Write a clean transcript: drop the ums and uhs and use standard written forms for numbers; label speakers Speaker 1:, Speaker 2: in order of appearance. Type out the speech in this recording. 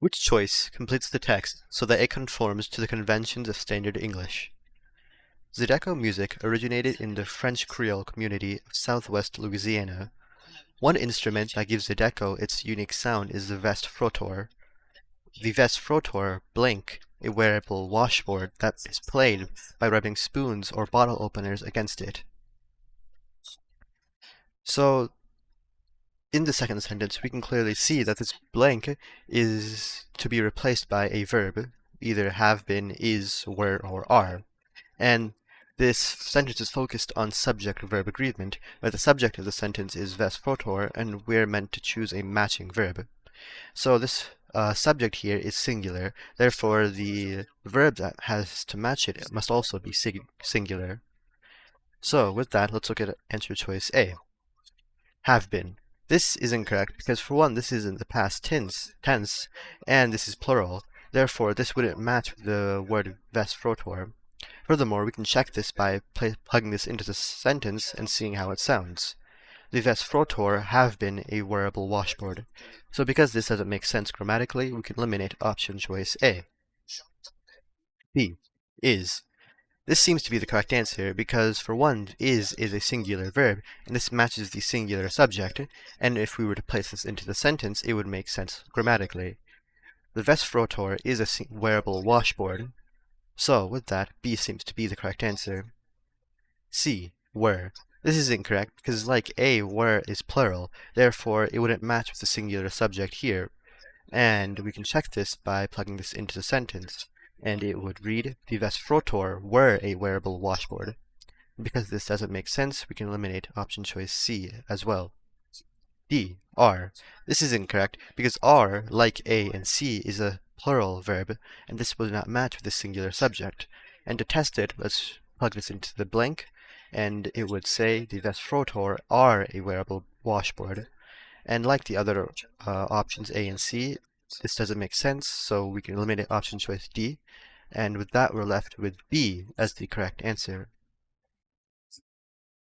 Speaker 1: Which choice completes the text so that it conforms to the conventions of standard English? Zydeco music originated in the French Creole community of southwest Louisiana. One instrument that gives Zydeco its unique sound is the veste frottoir. The veste frottoir, blank, a wearable washboard that is played by rubbing spoons or bottle openers against it. So, in the second sentence, we can clearly see that this blank is to be replaced by a verb, either have been, is, were, or are. And this sentence is focused on subject-verb agreement, where the subject of the sentence is veste frottoir, and we're meant to choose a matching verb. So this subject here is singular, therefore the verb that has to match it must also be singular. So with that, let's look at answer choice A. Have been. This is incorrect because, for one, this is in the past tense, and this is plural. Therefore, this wouldn't match with the word veste frottoir. Furthermore, we can check this by plugging this into the sentence and seeing how it sounds. The veste frottoir have been a wearable washboard. So because this doesn't make sense grammatically, we can eliminate option choice A. B. Is. This seems to be the correct answer because, for one, is a singular verb, and this matches the singular subject, and if we were to place this into the sentence, it would make sense grammatically. The veste frottoir is a wearable washboard, so with that, B seems to be the correct answer. C. Were. This is incorrect because, like A, were is plural, therefore it wouldn't match with the singular subject here, and we can check this by plugging this into the sentence. And it would read, the veste frottoir were a wearable washboard. Because this doesn't make sense, we can eliminate option choice C as well. D. Are. This is incorrect because are, like A and C, is a plural verb, and this will not match with the singular subject. And to test it, let's plug this into the blank, and it would say the veste frottoir are a wearable washboard. And like the other options A and C, this doesn't make sense, so we can eliminate option choice D, and with that we're left with B as the correct answer.